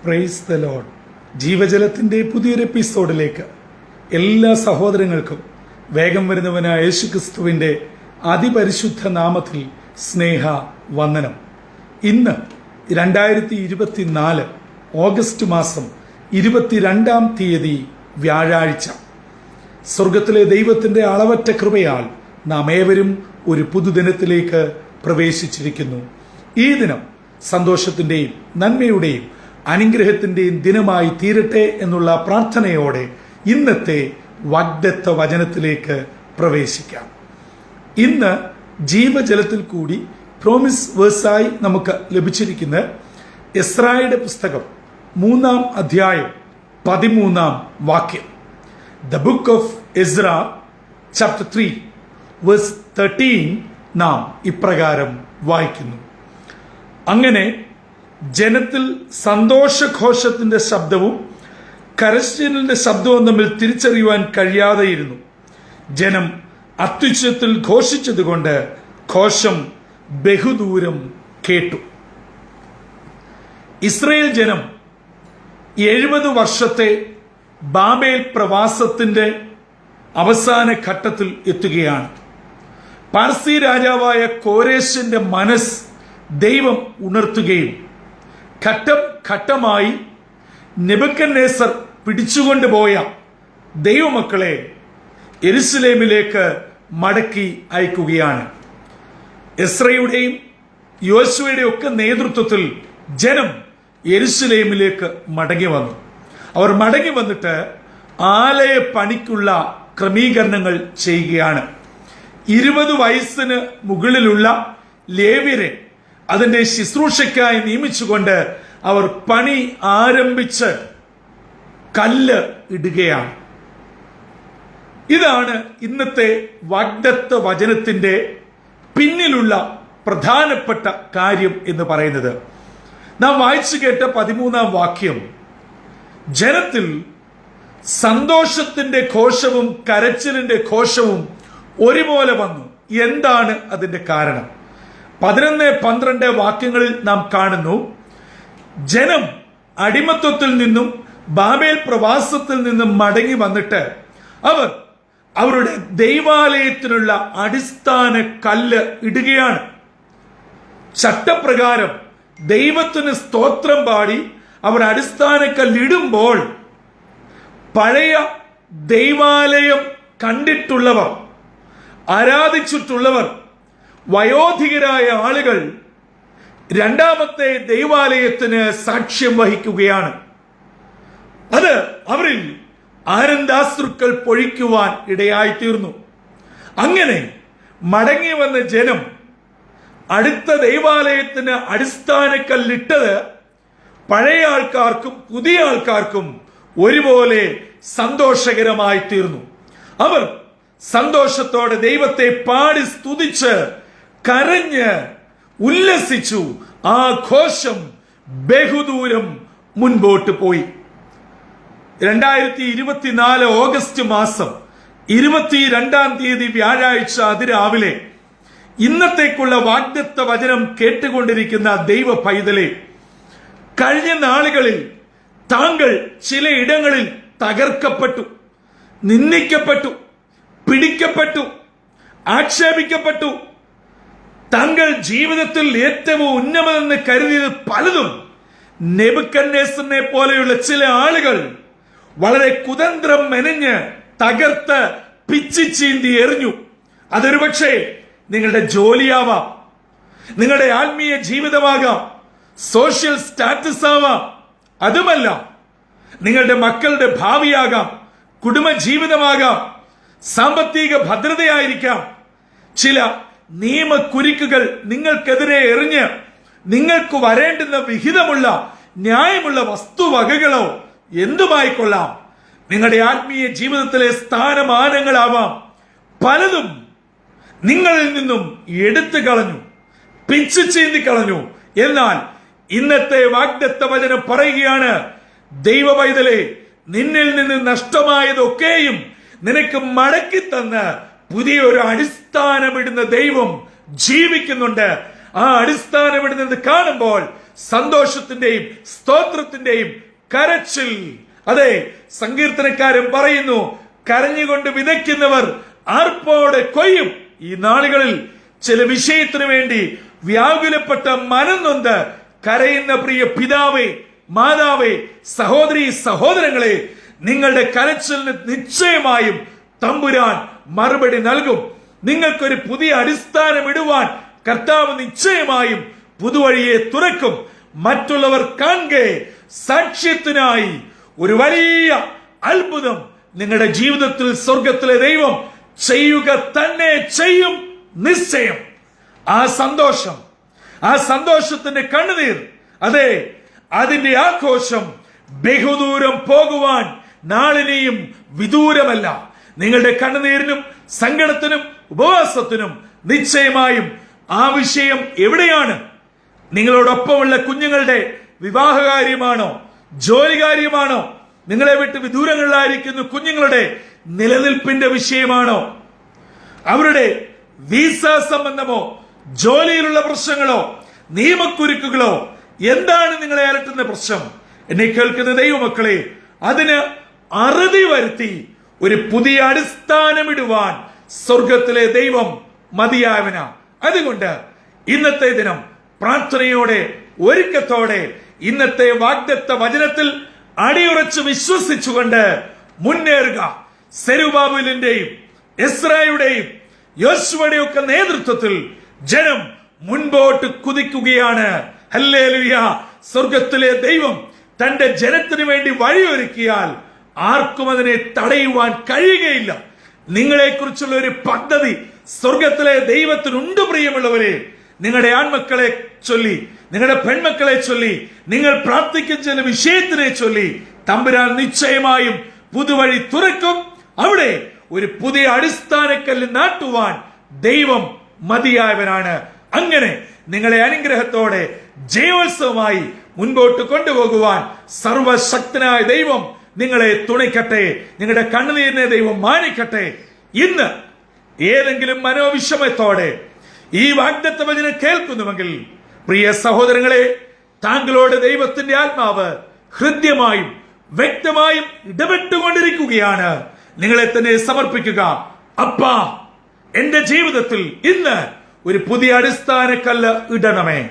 Praise the Lord. ജീവജലത്തിന്റെ പുതിയൊരു എപ്പിസോഡിലേക്ക് എല്ലാ സഹോദരങ്ങൾക്കും വേഗം വരുന്നവനായ യേശുക്രിസ്തുവിന്റെ അതിപരിശുദ്ധ നാമത്തിൽ സ്നേഹ വന്ദനം. ഇന്ന് 2024 ഓഗസ്റ്റ് മാസം 22-ാം തീയതി വ്യാഴാഴ്ച. സ്വർഗത്തിലെ ദൈവത്തിന്റെ അളവറ്റ കൃപയാൽ നാം ഏവരും ഒരു പുതുദിനത്തിലേക്ക് പ്രവേശിച്ചിരിക്കുന്നു. ഈ ദിനം സന്തോഷത്തിന്റെയും നന്മയുടെയും അനുഗ്രഹത്തിന്റെയും ദിനമായി തീരട്ടെ എന്നുള്ള പ്രാർത്ഥനയോടെ ഇന്നത്തെ വാഗ്ദത്ത വചനത്തിലേക്ക് പ്രവേശിക്കാം. ഇന്ന് ജീവജലത്തിൽ കൂടി പ്രോമിസ് വേഴ്സായി നമുക്ക് ലഭിച്ചിരിക്കുന്ന എസ്രായുടെ പുസ്തകം 3-ാം അധ്യായം 13-ാം വാക്യം. The book of Ezra chapter 3 verse 13 നാം ഇപ്രകാരം വായിക്കുന്നു: അങ്ങനെ ജനത്തിൽ സന്തോഷഘോഷത്തിന്റെ ശബ്ദവും കരച്ചിലിന്റെ ശബ്ദവും തമ്മിൽ തിരിച്ചറിയുവാൻ കഴിയാതെയിരുന്നു. ജനം അത്യുച്ചത്തിൽ ഘോഷിച്ചതുകൊണ്ട് ഘോഷം ബഹുദൂരം കേട്ടു. ഇസ്രയേൽ ജനം 70 വർഷത്തെ ബാബേൽ പ്രവാസത്തിന്റെ അവസാന ഘട്ടത്തിൽ എത്തുകയാണ്. പാർസി രാജാവായ കോരേശിന്റെ മനസ്സ് ദൈവം ഉണർത്തുകയും ഘട്ടം ഘട്ടമായി നെബൂഖദ്നേസർ പിടിച്ചുകൊണ്ടുപോയ ദൈവമക്കളെ യെരുശലേമിലേക്ക് മടക്കി അയക്കുകയാണ്. എസ്രയുടെയും യോശുവയുടെയും ഒക്കെ നേതൃത്വത്തിൽ ജനം യെരുശലേമിലേക്ക് മടങ്ങി വന്നു. അവർ മടങ്ങി വന്നിട്ട് ആലയ പണിക്കുള്ള ക്രമീകരണങ്ങൾ ചെയ്യുകയാണ്. 20 വയസ്സിന് മുകളിലുള്ള ലേവ്യരെ അതിന്റെ ശുശ്രൂഷയ്ക്കായി നിയമിച്ചുകൊണ്ട് അവർ പണി ആരംഭിച്ച് കല്ല് ഇടുകയാണ്. ഇതാണ് ഇന്നത്തെ വാഗ്ദത്ത വചനത്തിന്റെ പിന്നിലുള്ള പ്രധാനപ്പെട്ട കാര്യം എന്ന് പറയുന്നത്. നാം വായിച്ചു കേട്ട 13-ാം വാക്യം, ജനത്തിൽ സന്തോഷത്തിന്റെ ഘോഷവും കരച്ചിലിന്റെ ഘോഷവും ഒരുപോലെ വന്നു. എന്താണ് അതിന്റെ കാരണം? 11-12 വാക്യങ്ങളിൽ നാം കാണുന്നു, ജനം അടിമത്വത്തിൽ നിന്നും ബാബേൽ പ്രവാസത്തിൽ നിന്നും മടങ്ങി വന്നിട്ട് അവർ അവരുടെ ദൈവാലയത്തിനുള്ള അടിസ്ഥാന കല്ല് ഇടുകയാണ്. ചട്ടപ്രകാരം ദൈവത്തിന് സ്തോത്രം പാടി അവർ അടിസ്ഥാന കല്ലിടുമ്പോൾ പഴയ ദൈവാലയം കണ്ടിട്ടുള്ളവർ, ആരാധിച്ചിട്ടുള്ളവർ, വയോധികരായ ആളുകൾ രണ്ടാമത്തെ ദൈവാലയത്തിന് സാക്ഷ്യം വഹിക്കുകയാണ്. അത് അവരിൽ ആനന്ദാശ്രുക്കൾ പൊഴിക്കുവാൻ ഇടയായിത്തീർന്നു. അങ്ങനെ മടങ്ങി വന്ന ജനം അടുത്ത ദൈവാലയത്തിന് അടിസ്ഥാനക്കല്ലിട്ടത് പഴയ ആൾക്കാർക്കും പുതിയ ആൾക്കാർക്കും ഒരുപോലെ സന്തോഷകരമായി തീർന്നു. അവർ സന്തോഷത്തോടെ ദൈവത്തെ പാടി സ്തുതിച്ച് കരഞ്ഞ് ഉല്ലസിച്ചു. ആ ഘോഷം ബഹുദൂരം മുൻപോട്ട് പോയി. 2024 ഓഗസ്റ്റ് മാസം 22-ാം തീയതി വ്യാഴാഴ്ച അതിരാവിലെ ഇന്നത്തേക്കുള്ള വാഗ്ദത്ത വചനം കേട്ടുകൊണ്ടിരിക്കുന്ന ദൈവ പൈതലെ, കഴിഞ്ഞ നാളുകളിൽ താങ്കൾ ചിലയിടങ്ങളിൽ തകർക്കപ്പെട്ടു, നിന്ദിക്കപ്പെട്ടു, പിടിക്കപ്പെട്ടു, ആക്ഷേപിക്കപ്പെട്ടു. താങ്കൾ ജീവിതത്തിൽ ഏറ്റവും ഉന്നതമെന്ന് കരുതിയത് പലതും നെബൂഖദ്നേസറിനെ പോലെയുള്ള ചില ആളുകൾ വളരെ കുതന്ത്രം മെനഞ്ഞ് തകർത്ത് പിച്ചി ചീന്തി എറിഞ്ഞു. അതൊരു പക്ഷേ നിങ്ങളുടെ ജോലിയാവാം, നിങ്ങളുടെ ആത്മീയ ജീവിതമാകാം, സോഷ്യൽ സ്റ്റാറ്റസ് ആവാം, അതുമല്ല നിങ്ങളുടെ മക്കളുടെ ഭാവിയാകാം, കുടുംബജീവിതമാകാം, സാമ്പത്തിക ഭദ്രതയായിരിക്കാം. ചില നിയമക്കുരുക്കുകൾ നിങ്ങൾക്കെതിരെ എറിഞ്ഞ് നിങ്ങൾക്ക് വരേണ്ടുന്ന വിഹിതമുള്ള ന്യായമുള്ള വസ്തുവകകളോ എന്തുമായിക്കൊള്ളാം. നിങ്ങളുടെ ആത്മീയ ജീവിതത്തിലെ സ്ഥാനമാനങ്ങളാവാം. പലതും നിങ്ങളിൽ നിന്നും എടുത്തു കളഞ്ഞു, പിച്ചു ചീന്തി കളഞ്ഞു. എന്നാൽ ഇന്നത്തെ വാഗ്ദത്ത വചനം പറയുകയാണ്, ദൈവ പൈതലേ, നിന്നിൽ നിന്ന് നഷ്ടമായതൊക്കെയും നിനക്ക് മടക്കി തന്ന് പുതിയൊരു അടിസ്ഥാനമിടുന്ന ദൈവം ജീവിക്കുന്നുണ്ട്. ആ അടിസ്ഥാനമിടുന്നത് കാണുമ്പോൾ സന്തോഷത്തിന്റെയും സ്തോത്രത്തിന്റെയും കരച്ചിൽ. അതെ, സങ്കീർത്തനക്കാരൻ പറയുന്നു, കരഞ്ഞുകൊണ്ട് വിതയ്ക്കുന്നവർ ആർപ്പോടെ കൊയ്യും. ഈ നാളുകളിൽ ചില വിഷയത്തിനു വേണ്ടി വ്യാകുലപ്പെട്ട മനം നൊന്ത് കരയുന്ന പ്രിയ പിതാവേ, മാതാവേ, സഹോദരി, സഹോദരങ്ങളെ, നിങ്ങളുടെ കരച്ചിലിന് നിശ്ചയമായും തമ്പുരാൻ മറുപടി നൽകും. നിങ്ങൾക്കൊരു പുതിയ അടിസ്ഥാനം ഇടുവാൻ കർത്താവ് നിശ്ചയമായും പുതുവഴിയെ തുറക്കും. മറ്റുള്ളവർ കാണെ സാക്ഷ്യത്തിനായി ഒരു വലിയ അത്ഭുതം നിങ്ങളുടെ ജീവിതത്തിൽ സ്വർഗത്തിലെ ദൈവം ചെയ്യുക തന്നെ ചെയ്യും, നിശ്ചയം. ആ സന്തോഷം, ആ സന്തോഷത്തിന്റെ കണ്ണുനീർ, അതെ, അതിന്റെ ആഘോഷം ബഹുദൂരം പോകുവാൻ നാളിനെയും വിദൂരമല്ല. നിങ്ങളുടെ കണ്ണുനീരിനും സങ്കടത്തിനും ഉപവാസത്തിനും നിശ്ചയമായും ആ വിഷയം എവിടെയാണ്? നിങ്ങളോടൊപ്പമുള്ള കുഞ്ഞുങ്ങളുടെ വിവാഹകാര്യമാണോ? ജോലി കാര്യമാണോ? നിങ്ങളെ വിട്ട് വിദൂരങ്ങളിലായിരിക്കുന്ന കുഞ്ഞുങ്ങളുടെ നിലനിൽപ്പിന്റെ വിഷയമാണോ? അവരുടെ വിസ സംബന്ധമോ ജോലിയിലുള്ള പ്രശ്നങ്ങളോ നിയമക്കുരുക്കുകളോ? എന്താണ് നിങ്ങളെ അലട്ടുന്ന പ്രശ്നം? എന്നെ കേൾക്കുന്ന ദൈവമക്കളെ, അതിന് അറുതി വരുത്തി ഒരു പുതിയ അടിസ്ഥാനമിടുവാൻ സ്വർഗത്തിലെ ദൈവം മതിയായവനാ. അതുകൊണ്ട് ഇന്നത്തെ ദിനം പ്രാർത്ഥനയോടെ, ഒരുക്കത്തോടെ ഇന്നത്തെ വാഗ്ദത്ത വചനത്തിൽ അടിയുറച്ച് വിശ്വസിച്ചുകൊണ്ട് മുന്നേറുക. സെരുബാബേലിന്റെയും എസ്രായുടെയും യോശുവയുടെയും ഒക്കെ നേതൃത്വത്തിൽ ജനം മുൻപോട്ട് കുതിക്കുകയാണ്. ഹല്ലേലൂയ! സ്വർഗത്തിലെ ദൈവം തന്റെ ജനത്തിന് വേണ്ടി വഴിയൊരുക്കിയാൽ ആർക്കും അതിനെ തടയുവാൻ കഴിയുകയില്ല. നിങ്ങളെ കുറിച്ചുള്ള ഒരു പദ്ധതി സ്വർഗത്തിലെ ദൈവത്തിനുണ്ട്. പ്രിയമുള്ളവരെ, നിങ്ങളുടെ ആൺമക്കളെ ചൊല്ലി, നിങ്ങളുടെ പെൺമക്കളെ ചൊല്ലി, നിങ്ങൾ പ്രാർത്ഥിക്കുന്ന ചില വിഷയത്തിനെ ചൊല്ലി തമ്പുരാൻ നിശ്ചയമായും പുതുവഴി തുറക്കും. അവിടെ ഒരു പുതിയ അടിസ്ഥാനക്കല്ല് നാട്ടുവാൻ ദൈവം മതിയായവനാണ്. അങ്ങനെ നിങ്ങളെ അനുഗ്രഹത്തോടെ ജയോത്സവമായി മുൻപോട്ട് കൊണ്ടുപോകുവാൻ സർവശക്തനായ ദൈവം നിങ്ങളെ തുണയ്ക്കട്ടെ. നിങ്ങളുടെ കണ്ണുനീരിനെ ദൈവം മാനിക്കട്ടെ. ഇന്ന് ഏതെങ്കിലും മനോവിഷമത്തോടെ ഈ വാഗ്ദത്ത വചനം കേൾക്കുന്നുവെങ്കിൽ, പ്രിയ സഹോദരങ്ങളെ, താങ്കളോട് ദൈവത്തിന്റെ ആത്മാവ് ഹൃദ്യമായും വ്യക്തമായും ഇടപെട്ടുകൊണ്ടിരിക്കുകയാണ്. നിങ്ങളെ തന്നെ സമർപ്പിക്കുക. അപ്പാ, എന്റെ ജീവിതത്തിൽ ഇന്ന് ഒരു പുതിയ അടിസ്ഥാനക്കല്ല് ഇടണമേ.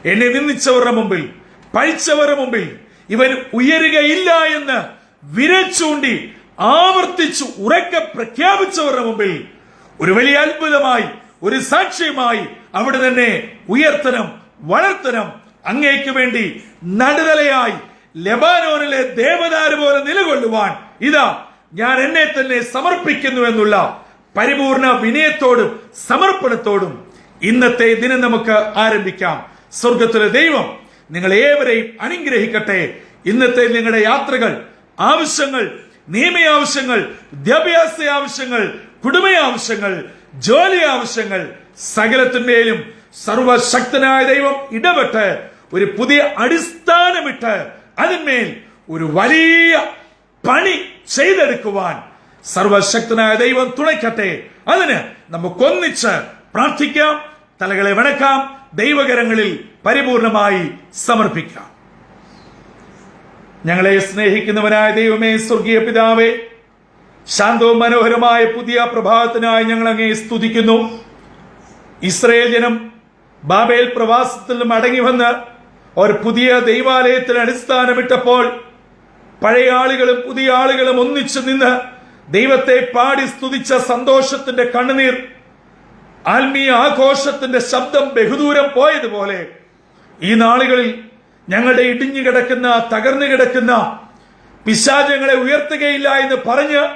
എന്നെ നിന്ദിച്ചവരുടെ മുമ്പിൽ, പഴിച്ചവരുടെ മുമ്പിൽ ഇവൻ ഉയരുകയില്ല എന്ന് വിരൽ ചൂണ്ടി ആവർത്തിച്ചു ഉറക്കെ പ്രഖ്യാപിച്ചവരുടെ മുമ്പിൽ ഒരു വലിയ അത്ഭുതമായി, ഒരു സാക്ഷ്യമായി അവിടെ തന്നെ ഉയർത്തണം, വളർത്തണം. അങ്ങേക്ക് വേണ്ടി നടുതലയായി ലെബാനോനിലെ ദേവദാരു പോലെ നിലകൊള്ളുവാൻ ഇതാ ഞാൻ എന്നെ തന്നെ സമർപ്പിക്കുന്നു എന്നുള്ള പരിപൂർണ വിനയത്തോടും സമർപ്പണത്തോടും ഇന്നത്തെ ദിനം നമുക്ക് ആരംഭിക്കാം. സ്വർഗത്തിലെ ദൈവം നിങ്ങളേവരെയും അനുഗ്രഹിക്കട്ടെ. ഇന്നത്തെ നിങ്ങളുടെ യാത്രകൾ, ആവശ്യങ്ങൾ, നിയമ ആവശ്യങ്ങൾ, വിദ്യാഭ്യാസ ആവശ്യങ്ങൾ, കുടുംബ ആവശ്യങ്ങൾ, ജോലി ആവശ്യങ്ങൾ, സകലത്തിന്മേലും സർവശക്തനായ ദൈവം ഇടപെട്ട് ഒരു പുതിയ അടിസ്ഥാനമിട്ട് അതിന്മേൽ ഒരു വലിയ പണി ചെയ്തെടുക്കുവാൻ സർവശക്തനായ ദൈവം തുണയ്ക്കട്ടെ. അതിന് നമുക്കൊന്നിച്ച് പ്രാർത്ഥിക്കാം. തലകളെ വണക്കാം. ദൈവകരങ്ങളിൽ പരിപൂർണമായി സമർപ്പിക്കാം. ഞങ്ങളെ സ്നേഹിക്കുന്നവനായ ദൈവമേ, സ്വർഗീയ പിതാവേ, ശാന്തവും മനോഹരമായ പുതിയ പ്രഭാതത്തിനായി ഞങ്ങൾ അങ്ങേ സ്തുതിക്കുന്നു. ഇസ്രായേൽ ജനം ബാബേൽ പ്രവാസത്തിൽ നിന്നും മടങ്ങി വന്ന് ഒരു പുതിയ ദൈവാലയത്തിന് അടിസ്ഥാനമിട്ടപ്പോൾ പഴയ ആളുകളും പുതിയ ആളുകളും ഒന്നിച്ചു നിന്ന് ദൈവത്തെ പാടി സ്തുതിച്ച സന്തോഷത്തിന്റെ കണ്ണുനീർ, ആത്മീയ ആഘോഷത്തിന്റെ ശബ്ദം ബഹുദൂരം പോയതുപോലെ ഈ നാളുകളിൽ ഞങ്ങളുടെ ഇടിഞ്ഞു കിടക്കുന്ന, തകർന്നു കിടക്കുന്ന പിശാചങ്ങളെ ഉയർത്തുകയില്ല എന്ന് പറഞ്ഞ്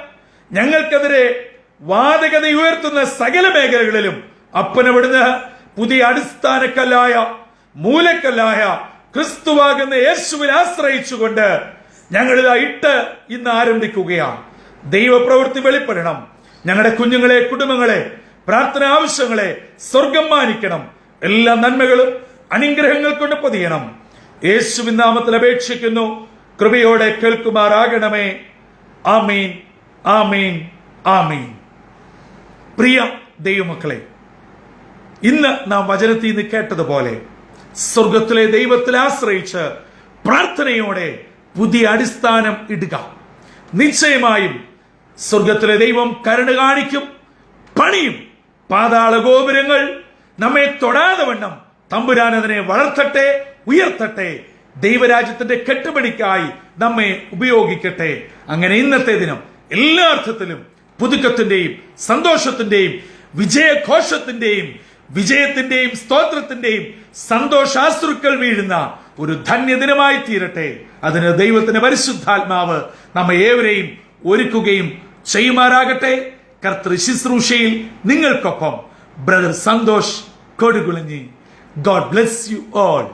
ഞങ്ങൾക്കെതിരെ വാദഗത ഉയർത്തുന്ന സകല മേഖലകളിലും അപ്പനവിടുന്ന് പുതിയ അടിസ്ഥാനക്കല്ലായ, മൂലക്കല്ലായ ക്രിസ്തുവാകുന്ന യേശുവിനെ ആശ്രയിച്ചുകൊണ്ട് ഞങ്ങളിതാ ഇന്ന് ആരംഭിക്കുകയാണ്. ദൈവപ്രവൃത്തി വെളിപ്പെടണം. ഞങ്ങളുടെ കുഞ്ഞുങ്ങളെ, കുടുംബങ്ങളെ, പ്രാർത്ഥന ആവശ്യങ്ങളെ സ്വർഗം മാനിക്കണം. എല്ലാ നന്മകളും അനുഗ്രഹങ്ങൾ കൊണ്ട് പൊതിയണം. യേശുവിൻ നാമത്തിൽ അപേക്ഷിക്കുന്നു. കൃപയോടെ കേൾക്കുമാറാകണമേ. ആമീൻ, ആമീൻ, ആമീൻ. പ്രിയ ദൈവമക്കളെ, ഇന്ന് നാം വചനത്തിൽ നിന്ന് കേട്ടതുപോലെ സ്വർഗത്തിലെ ദൈവത്തിൽ ആശ്രയിച്ച് പ്രാർത്ഥനയോടെ പുതിയ അടിസ്ഥാനം ഇടുക. നിശ്ചയമായും സ്വർഗത്തിലെ ദൈവം കരുണ കാണിക്കും, പണിയും. പാതാള ഗോപുരങ്ങൾ നമ്മെ തൊടാതെ വണ്ണം തമ്പുരാൻ അതിനെ വളർത്തട്ടെ, ഉയർത്തട്ടെ. ദൈവരാജ്യത്തിന്റെ കെട്ടുപണിക്കായി നമ്മെ ഉപയോഗിക്കട്ടെ. അങ്ങനെ ഇന്നത്തെ ദിനം എല്ലാ അർത്ഥത്തിലും പുതുക്കത്തിന്റെയും സന്തോഷത്തിന്റെയും വിജയഘോഷത്തിന്റെയും വിജയത്തിന്റെയും സ്തോത്രത്തിന്റെയും സന്തോഷാശ്രുക്കൾ വീഴുന്ന ഒരു ധന്യദിനമായി തീരട്ടെ. അതിന് ദൈവത്തിന്റെ പരിശുദ്ധാത്മാവ് നമ്മെ ഏവരെയും ഒരുക്കുകയും ചെയ്യുമാറാകട്ടെ. കർത്തൃ ശുശ്രൂഷയിൽ നിങ്ങൾക്കൊപ്പം brother Santhosh Kodukulanji. God bless you all.